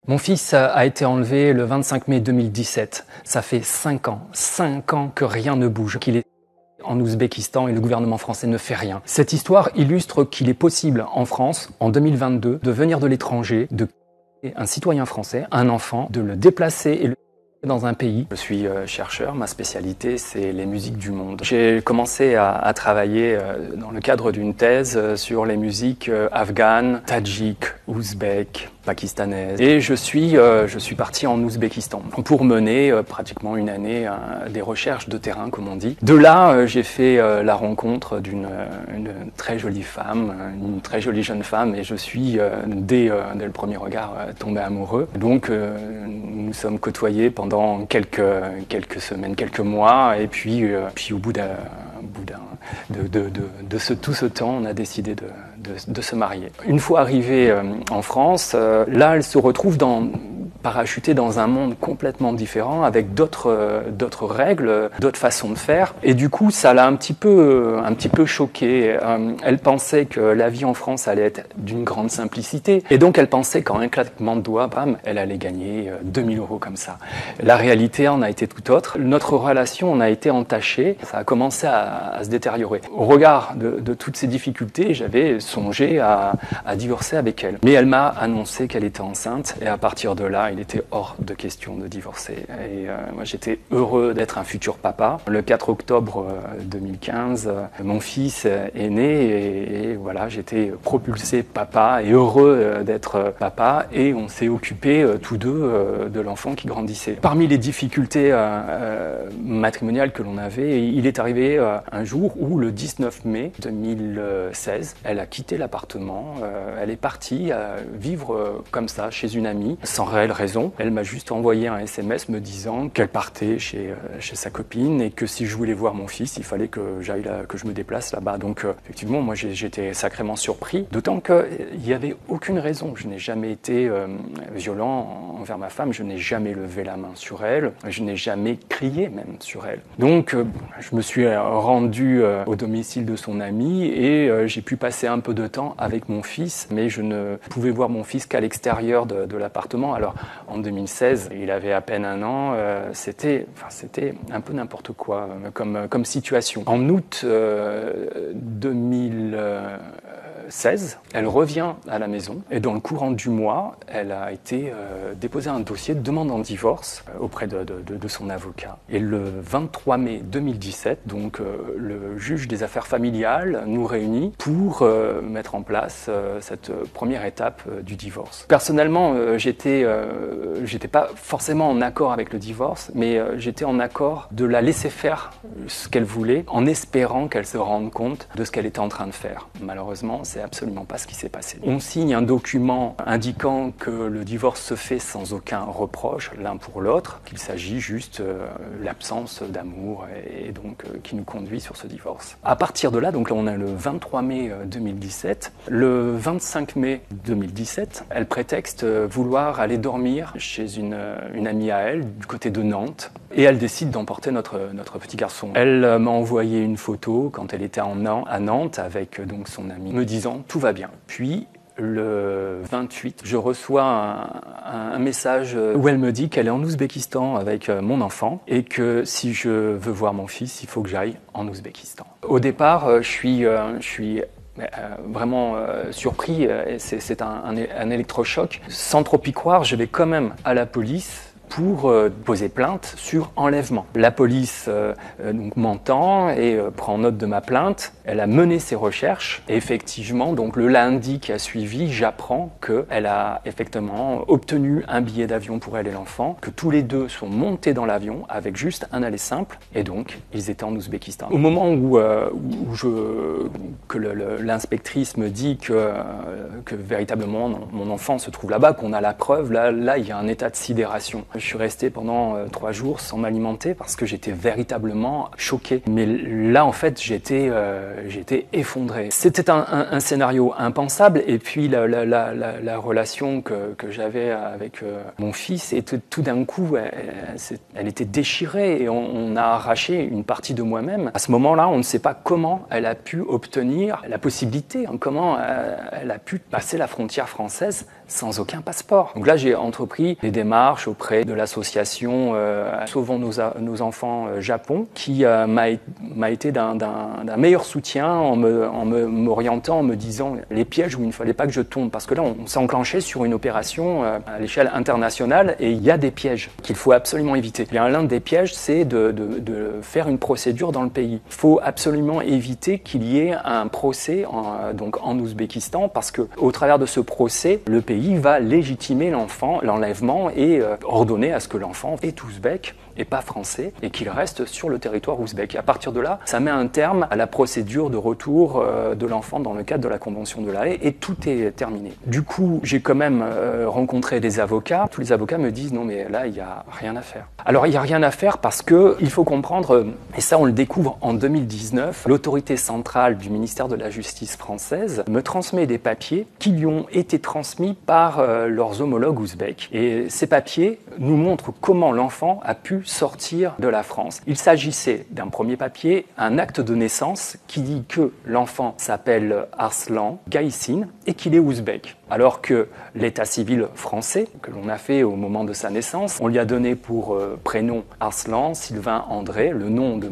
Mon fils a été enlevé le 25 mai 2017. Ça fait 5 ans que rien ne bouge, qu'il est en Ouzbékistan et le gouvernement français ne fait rien. Cette histoire illustre qu'il est possible en France, en 2022, de venir de l'étranger, de un citoyen français, un enfant, de le déplacer et le dans un pays. Je suis chercheur, ma spécialité c'est les musiques du monde. J'ai commencé à travailler dans le cadre d'une thèse sur les musiques afghanes, tadjiques, ouzbèques, pakistanaises. Et je suis parti en Ouzbékistan pour mener pratiquement une année des recherches de terrain, comme on dit. De là, j'ai fait la rencontre d'une très jolie femme, une très jolie jeune femme, et je suis dès le premier regard tombé amoureux. Donc nous sommes côtoyés pendant quelques semaines, quelques mois, et puis au bout de tout ce temps, on a décidé de se marier. Une fois arrivée en France, là, elle se retrouve parachutée dans un monde complètement différent, avec d'autres règles, d'autres façons de faire. Et du coup, ça l'a un petit peu choquée. Elle pensait que la vie en France allait être d'une grande simplicité. Et donc, elle pensait qu'en un claquement de doigts, bam, elle allait gagner 2000 € comme ça. La réalité en a été tout autre. Notre relation en a été entachée. Ça a commencé à se détériorer. Au regard de toutes ces difficultés, j'avais songé à divorcer avec elle. Mais elle m'a annoncé qu'elle était enceinte. Et à partir de là, il était hors de question de divorcer. Et moi, j'étais heureux d'être un futur papa. Le 4 octobre 2015, mon fils est né et voilà, j'étais propulsé papa et heureux d'être papa. Et on s'est occupés tous deux de l'enfant qui grandissait. Parmi les difficultés matrimoniales que l'on avait, il est arrivé un jour où, le 19 mai 2016, elle a quitté l'appartement. Elle est partie vivre comme ça chez une amie, sans réelle raison. Elle m'a juste envoyé un SMS me disant qu'elle partait chez sa copine et que si je voulais voir mon fils, il fallait que je me déplace là-bas. Donc effectivement, moi j'étais sacrément surpris, d'autant qu'il n'y avait aucune raison. Je n'ai jamais été violent envers ma femme, je n'ai jamais levé la main sur elle, je n'ai jamais crié même sur elle. Donc je me suis rendu au domicile de son ami et j'ai pu passer un peu de temps avec mon fils, mais je ne pouvais voir mon fils qu'à l'extérieur de l'appartement. Alors en 2016, il avait à peine 1 an, c'était un peu n'importe quoi comme situation. En août 2016, elle revient à la maison et dans le courant du mois, elle a été déposer un dossier de demande en divorce auprès de son avocat. Et le 23 mai 2017, donc le juge des affaires familiales nous réunit pour mettre en place cette première étape du divorce. Personnellement, j'étais pas forcément en accord avec le divorce, mais j'étais en accord de la laisser faire ce qu'elle voulait, en espérant qu'elle se rende compte de ce qu'elle était en train de faire. Malheureusement, c'est absolument pas ce qui s'est passé. On signe un document indiquant que le divorce se fait sans aucun reproche l'un pour l'autre, qu'il s'agit juste l'absence d'amour et donc qui nous conduit sur ce divorce. À partir de là, donc là on a le 23 mai 2017, le 25 mai 2017, elle prétexte vouloir aller dormir chez une amie à elle du côté de Nantes et elle décide d'emporter notre petit garçon. Elle m'a envoyé une photo quand elle était à Nantes avec donc son amie me disant tout va bien. Puis le 28, je reçois un message où elle me dit qu'elle est en Ouzbékistan avec mon enfant et que si je veux voir mon fils, il faut que j'aille en Ouzbékistan. Au départ, je suis vraiment surpris, c'est un électrochoc. Sans trop y croire, je vais quand même à la police pour poser plainte sur enlèvement. La police donc m'entend et prend note de ma plainte. Elle a mené ses recherches et effectivement, donc le lundi qui a suivi, j'apprends qu'elle a effectivement obtenu un billet d'avion pour elle et l'enfant, que tous les deux sont montés dans l'avion avec juste un aller simple et donc ils étaient en Ouzbékistan. Au moment où l'inspectrice me dit que véritablement mon enfant se trouve là-bas, qu'on a la preuve, là il y a un état de sidération. Je suis resté pendant 3 jours sans m'alimenter parce que j'étais véritablement choqué. Mais là, en fait, j'étais effondré. C'était un scénario impensable. Et puis, la relation que j'avais avec mon fils, et tout d'un coup, elle était déchirée et on a arraché une partie de moi-même. À ce moment-là, on ne sait pas comment elle a pu obtenir la possibilité, comment elle a pu passer la frontière française sans aucun passeport. Donc là, j'ai entrepris des démarches auprès de l'association Sauvons nos enfants Japon, qui m'a été d'un meilleur soutien en m'orientant, en me disant les pièges où il ne fallait pas que je tombe. Parce que là, on s'est enclenché sur une opération à l'échelle internationale et il y a des pièges qu'il faut absolument éviter. L'un des pièges, c'est de faire une procédure dans le pays. Il faut absolument éviter qu'il y ait un procès en Ouzbékistan parce qu'au travers de ce procès, le pays va légitimer l'enlèvement et ordonner à ce que l'enfant est ouzbek et pas français et qu'il reste sur le territoire ouzbek. Et à partir de là, ça met un terme à la procédure de retour de l'enfant dans le cadre de la Convention de La Haye et tout est terminé. Du coup, j'ai quand même rencontré des avocats. Tous les avocats me disent non mais là, il n'y a rien à faire. Alors il n'y a rien à faire parce qu'il faut comprendre, et ça on le découvre en 2019, l'autorité centrale du ministère de la Justice française me transmet des papiers qui lui ont été transmis par leurs homologues ouzbeks. Et ces papiers nous montrent comment l'enfant a pu sortir de la France. Il s'agissait d'un premier papier, un acte de naissance qui dit que l'enfant s'appelle Arslan Gaïssin et qu'il est ouzbek. Alors que l'état civil français, que l'on a fait au moment de sa naissance, on lui a donné pour prénom Arslan Sylvain André, le nom de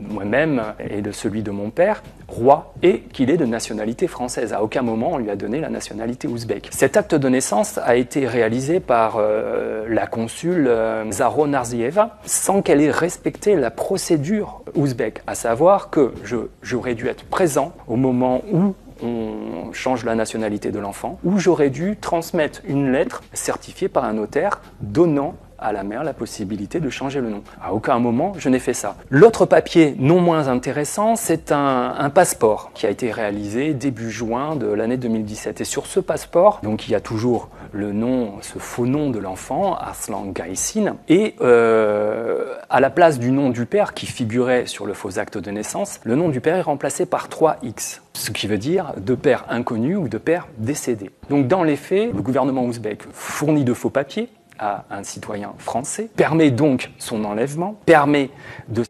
moi-même et de celui de mon père, roi, et qu'il est de nationalité française. À aucun moment on lui a donné la nationalité ouzbek. Cet acte de naissance a été réalisé par la consul Zahro Narzieva sans qu'elle ait respecté la procédure ouzbek, à savoir que j'aurais dû être présent au moment où on change la nationalité de l'enfant, ou j'aurais dû transmettre une lettre certifiée par un notaire donnant à la mère la possibilité de changer le nom. À aucun moment, je n'ai fait ça. L'autre papier, non moins intéressant, c'est un passeport qui a été réalisé début juin de l'année 2017. Et sur ce passeport, donc il y a toujours le nom, ce faux nom de l'enfant, Arslan Gaïssin, et à la place du nom du père qui figurait sur le faux acte de naissance, le nom du père est remplacé par 3X, ce qui veut dire de père inconnu ou de père décédé. Donc dans les faits, le gouvernement ouzbek fournit de faux papiers à un citoyen français, permet donc son enlèvement, permet de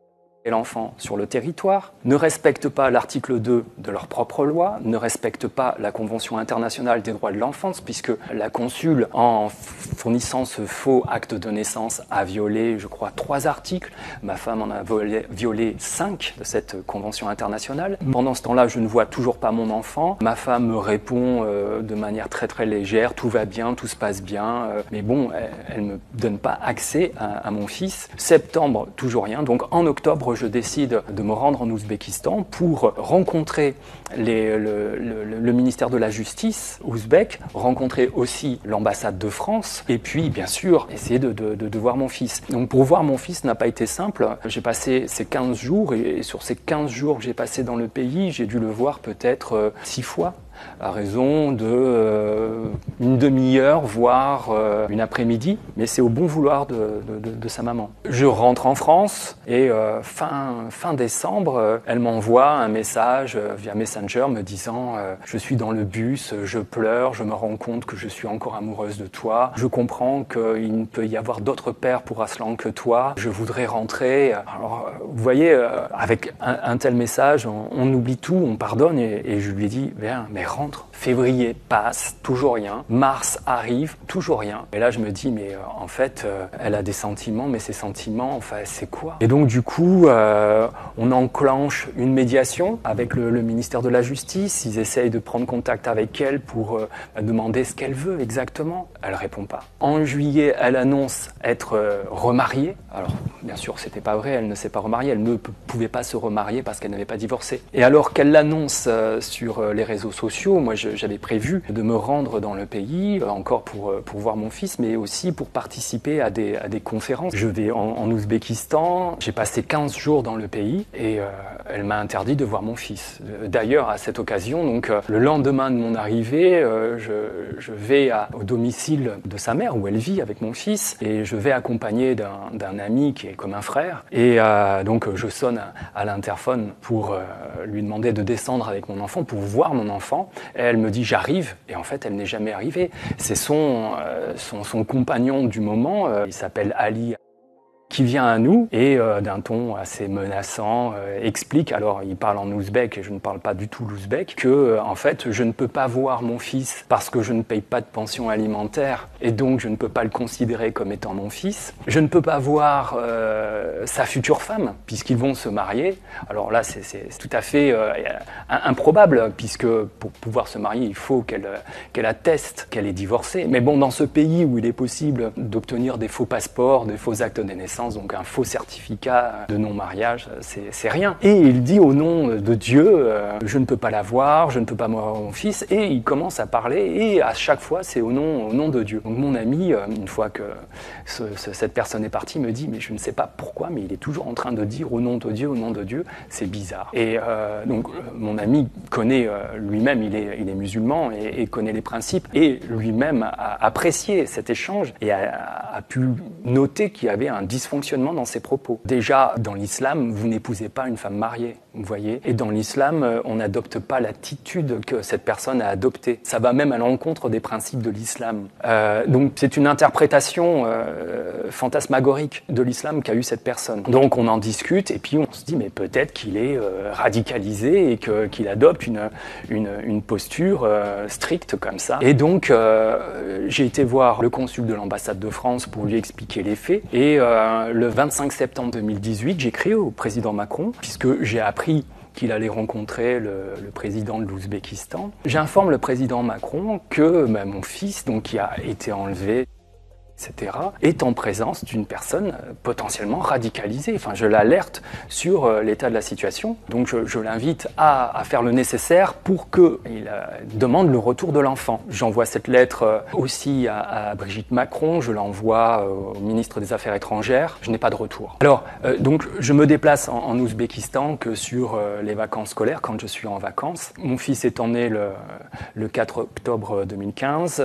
l'enfant sur le territoire, ne respecte pas l'article 2 de leur propre loi, ne respecte pas la Convention internationale des droits de l'enfance, puisque la consul, en fournissant ce faux acte de naissance, a violé, je crois, 3 articles. Ma femme en a violé 5 de cette Convention internationale. Pendant ce temps-là, je ne vois toujours pas mon enfant. Ma femme me répond de manière très très légère, tout va bien, tout se passe bien, mais bon, elle ne me donne pas accès à mon fils. Septembre, toujours rien. Donc en octobre, je décide de me rendre en Ouzbékistan pour rencontrer le ministère de la Justice ouzbek, rencontrer aussi l'ambassade de France et puis bien sûr essayer de voir mon fils. Donc pour voir mon fils n'a pas été simple. J'ai passé ces 15 jours et sur ces 15 jours que j'ai passés dans le pays, j'ai dû le voir peut-être 6 fois. À raison une demi-heure, voire une après-midi, mais c'est au bon vouloir de sa maman. Je rentre en France et fin décembre, elle m'envoie un message via Messenger me disant je suis dans le bus, je pleure, je me rends compte que je suis encore amoureuse de toi, je comprends qu'il ne peut y avoir d'autre père pour Arslan que toi, je voudrais rentrer. Alors, vous voyez, avec un tel message, on oublie tout, on pardonne et je lui ai dit, mais rentre. Février passe, toujours rien. Mars arrive, toujours rien. Et là, je me dis, mais en fait, elle a des sentiments, mais ces sentiments, enfin, c'est quoi? Et donc, du coup, on enclenche une médiation avec le ministère de la Justice. Ils essayent de prendre contact avec elle pour demander ce qu'elle veut exactement. Elle répond pas. En juillet, elle annonce être remariée. Alors, bien sûr, c'était pas vrai. Elle ne s'est pas remariée. Elle ne pouvait pas se remarier parce qu'elle n'avait pas divorcé. Et alors qu'elle l'annonce sur les réseaux sociaux, cruciaux. Moi, j'avais prévu de me rendre dans le pays, encore pour voir mon fils, mais aussi pour participer à des conférences. Je vais en Ouzbékistan, j'ai passé 15 jours dans le pays et elle m'a interdit de voir mon fils. D'ailleurs, à cette occasion, donc, le lendemain de mon arrivée, je vais au domicile de sa mère, où elle vit avec mon fils, et je vais accompagné d'un ami qui est comme un frère. Et donc, je sonne à l'interphone pour lui demander de descendre avec mon enfant, pour voir mon enfant. Et elle me dit « j'arrive », et en fait, elle n'est jamais arrivée. C'est son compagnon du moment, il s'appelle Ali, qui vient à nous et d'un ton assez menaçant explique, alors il parle en ouzbek et je ne parle pas du tout l'ouzbek, que en fait je ne peux pas voir mon fils parce que je ne paye pas de pension alimentaire et donc je ne peux pas le considérer comme étant mon fils. Je ne peux pas voir sa future femme puisqu'ils vont se marier. Alors là c'est tout à fait improbable puisque pour pouvoir se marier il faut qu'elle atteste qu'elle est divorcée. Mais bon, dans ce pays où il est possible d'obtenir des faux passeports, des faux actes de naissance, donc un faux certificat de non-mariage, c'est rien. Et il dit au nom de Dieu, je ne peux pas la voir, je ne peux pas voir mon fils, et il commence à parler, et à chaque fois c'est au nom de Dieu. Donc mon ami, une fois que cette personne est partie, me dit, mais je ne sais pas pourquoi, mais il est toujours en train de dire au nom de Dieu, c'est bizarre. Et donc mon ami connaît lui-même, il est musulman, et connaît les principes, et lui-même a apprécié cet échange, et a pu noter qu'il y avait un dysfonctionnement dans ses propos. Déjà, dans l'islam, vous n'épousez pas une femme mariée, vous voyez. Et dans l'islam, on n'adopte pas l'attitude que cette personne a adoptée. Ça va même à l'encontre des principes de l'islam. Donc c'est une interprétation fantasmagorique de l'islam qu'a eu cette personne. Donc on en discute et puis on se dit mais peut-être qu'il est radicalisé et qu'il adopte une posture stricte comme ça. Et donc j'ai été voir le consul de l'ambassade de France pour lui expliquer les faits et le 25 septembre 2018, j'écris au président Macron, puisque j'ai appris qu'il allait rencontrer le président de l'Ouzbékistan. J'informe le président Macron que mon fils, donc, qui a été enlevé, etc., est en présence d'une personne potentiellement radicalisée. Enfin, je l'alerte sur l'état de la situation. Donc, je l'invite à faire le nécessaire pour qu'il demande le retour de l'enfant. J'envoie cette lettre aussi à Brigitte Macron, je l'envoie au ministre des Affaires étrangères. Je n'ai pas de retour. Alors, donc, je me déplace en Ouzbékistan que sur les vacances scolaires, quand je suis en vacances. Mon fils étant né le 4 octobre 2015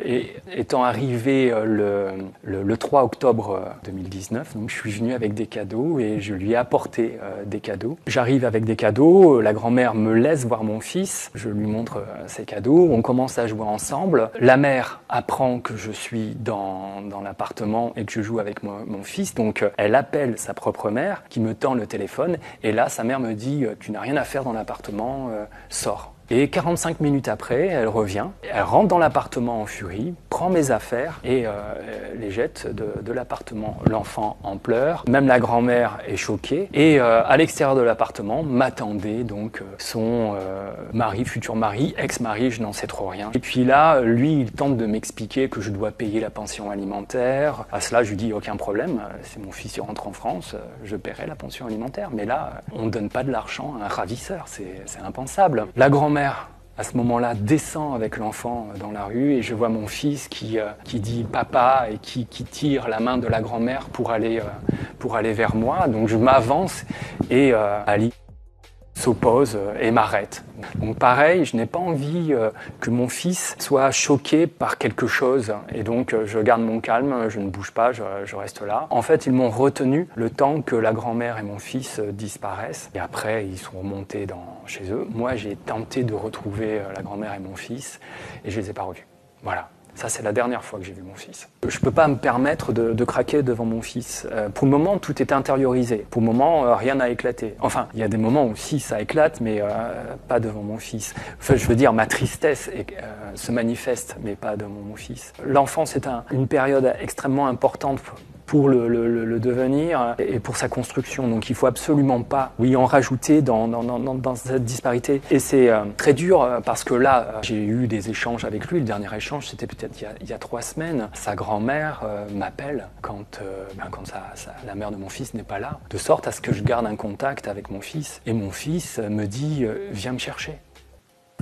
et étant arrivé le 3 octobre 2019, donc je suis venu avec des cadeaux et je lui ai apporté des cadeaux. J'arrive avec des cadeaux, la grand-mère me laisse voir mon fils, je lui montre ses cadeaux, on commence à jouer ensemble. La mère apprend que je suis dans l'appartement et que je joue avec mon fils, donc elle appelle sa propre mère qui me tend le téléphone et là sa mère me dit « tu n'as rien à faire dans l'appartement, sors ». Et 45 minutes après, elle revient, elle rentre dans l'appartement en furie, prend mes affaires et les jette de l'appartement. L'enfant en pleurs, même la grand-mère est choquée. Et à l'extérieur de l'appartement m'attendait donc son mari, futur mari, ex-mari, je n'en sais trop rien. Et puis là, lui, il tente de m'expliquer que je dois payer la pension alimentaire. À cela, je lui dis aucun problème, si mon fils rentre en France, je paierai la pension alimentaire. Mais là, on ne donne pas de l'argent à un ravisseur, c'est impensable. La grand-mère, à ce moment-là, descend avec l'enfant dans la rue et je vois mon fils qui dit papa et qui tire la main de la grand-mère pour aller vers moi. Donc je m'avance et Ali s'oppose et m'arrête. Donc pareil, je n'ai pas envie que mon fils soit choqué par quelque chose et donc je garde mon calme, je ne bouge pas, je reste là. En fait, ils m'ont retenu le temps que la grand-mère et mon fils disparaissent et après ils sont remontés chez eux. Moi, j'ai tenté de retrouver la grand-mère et mon fils et je les ai pas revus. Voilà. Ça, c'est la dernière fois que j'ai vu mon fils. Je ne peux pas me permettre de craquer devant mon fils. Pour le moment, tout est intériorisé. Pour le moment, rien n'a éclaté. Enfin, il y a des moments où si, ça éclate, mais pas devant mon fils. Enfin, je veux dire, ma tristesse se manifeste, mais pas devant mon fils. L'enfance, c'est une période extrêmement importante pour le devenir et pour sa construction. Donc il ne faut absolument pas en rajouter dans cette disparité. Et c'est très dur parce que là, j'ai eu des échanges avec lui. Le dernier échange, c'était peut-être il y a 3 semaines. Sa grand-mère m'appelle quand la mère de mon fils n'est pas là, de sorte à ce que je garde un contact avec mon fils. Et mon fils me dit « viens me chercher ».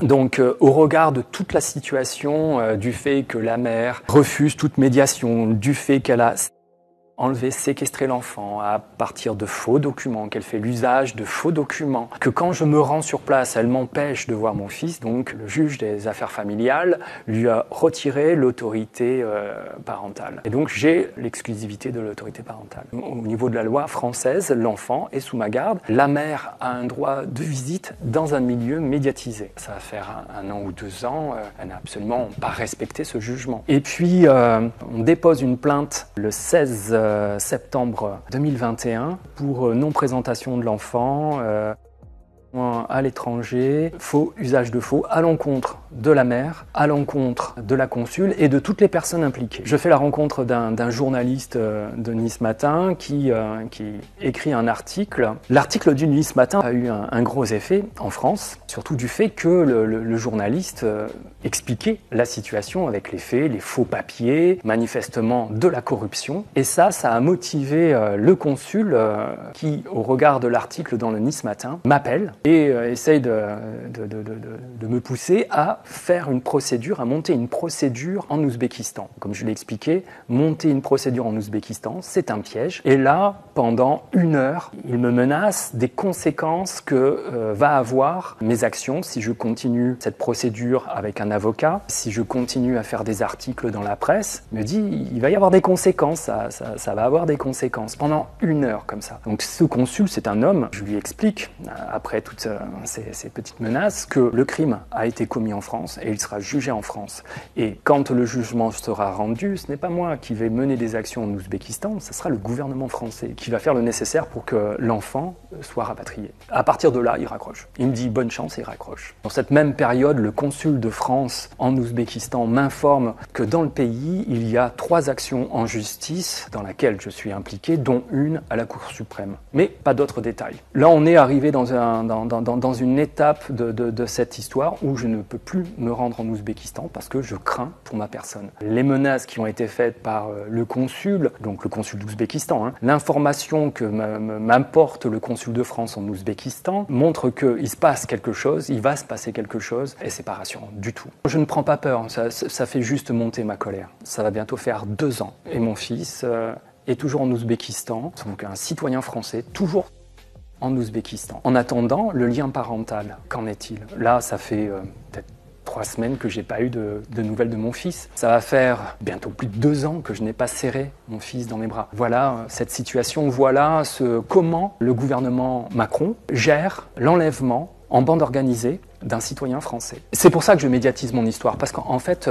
Donc, au regard de toute la situation, du fait que la mère refuse toute médiation, du fait qu'elle a enlever, séquestrer l'enfant à partir de faux documents, qu'elle fait l'usage de faux documents, que quand je me rends sur place, elle m'empêche de voir mon fils, donc le juge des affaires familiales lui a retiré l'autorité parentale. Et donc j'ai l'exclusivité de l'autorité parentale. Au niveau de la loi française, l'enfant est sous ma garde. La mère a un droit de visite dans un milieu médiatisé. Ça va faire un an ou 2 ans, elle n'a absolument pas respecté ce jugement. Et puis on dépose une plainte le 16 septembre 2021 pour non-présentation de l'enfant à l'étranger, faux usage de faux à l'encontre de la mère, à l'encontre de la consul et de toutes les personnes impliquées. Je fais la rencontre d'un journaliste de Nice Matin qui écrit un article. L'article du Nice Matin a eu un gros effet en France, surtout du fait que le journaliste expliquait la situation avec les faits, les faux papiers, manifestement de la corruption. Et ça a motivé le consul qui, au regard de l'article dans le Nice Matin, m'appelle et essaye de me pousser à faire une procédure, à monter une procédure en Ouzbékistan. Comme je l'ai expliqué, monter une procédure en Ouzbékistan, c'est un piège. Et là, pendant 1 heure, il me menace des conséquences que va avoir mes actions si je continue cette procédure avec un avocat, si je continue à faire des articles dans la presse. Il me dit, il va y avoir des conséquences, ça va avoir des conséquences pendant 1 heure comme ça. Donc ce consul, c'est un homme, je lui explique, après toutes ces petites menaces, que le crime a été commis en France et il sera jugé en France. Et quand le jugement sera rendu, ce n'est pas moi qui vais mener des actions en Ouzbékistan, ce sera le gouvernement français qui va faire le nécessaire pour que l'enfant soit rapatrié. À partir de là, il raccroche. Il me dit bonne chance et il raccroche. Dans cette même période, le consul de France en Ouzbékistan m'informe que dans le pays, il y a 3 actions en justice dans laquelle je suis impliqué, dont une à la Cour suprême. Mais pas d'autres détails. Là, on est arrivé dans une étape de cette histoire où je ne peux plus me rendre en Ouzbékistan parce que je crains pour ma personne. Les menaces qui ont été faites par le consul, donc le consul d'Ouzbékistan, l'information que m'apporte le consul de France en Ouzbékistan montre qu'il se passe quelque chose, il va se passer quelque chose et c'est pas rassurant du tout. Je ne prends pas peur, ça fait juste monter ma colère. Ça va bientôt faire 2 ans et mon fils est toujours en Ouzbékistan, donc un citoyen français, toujours en Ouzbékistan. En attendant, le lien parental, qu'en est-il? Là, ça fait peut-être 3 semaines que j'ai pas eu de nouvelles de mon fils. Ça va faire bientôt plus de 2 ans que je n'ai pas serré mon fils dans mes bras. Voilà cette situation, voilà comment le gouvernement Macron gère l'enlèvement en bande organisée d'un citoyen français. C'est pour ça que je médiatise mon histoire, parce qu'en fait,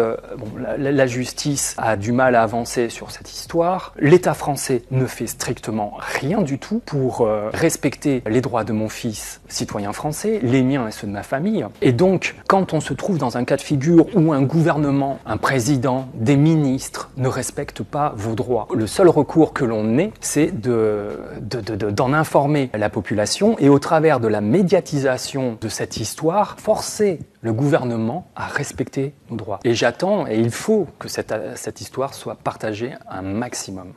la justice a du mal à avancer sur cette histoire. L'État français ne fait strictement rien du tout pour respecter les droits de mon fils, citoyen français, les miens et ceux de ma famille. Et donc, quand on se trouve dans un cas de figure où un gouvernement, un président, des ministres ne respectent pas vos droits, le seul recours que l'on ait, c'est d'en informer la population et au travers de la médiatisation de cette histoire, forcer le gouvernement à respecter nos droits. Et j'attends, et il faut que cette histoire soit partagée un maximum.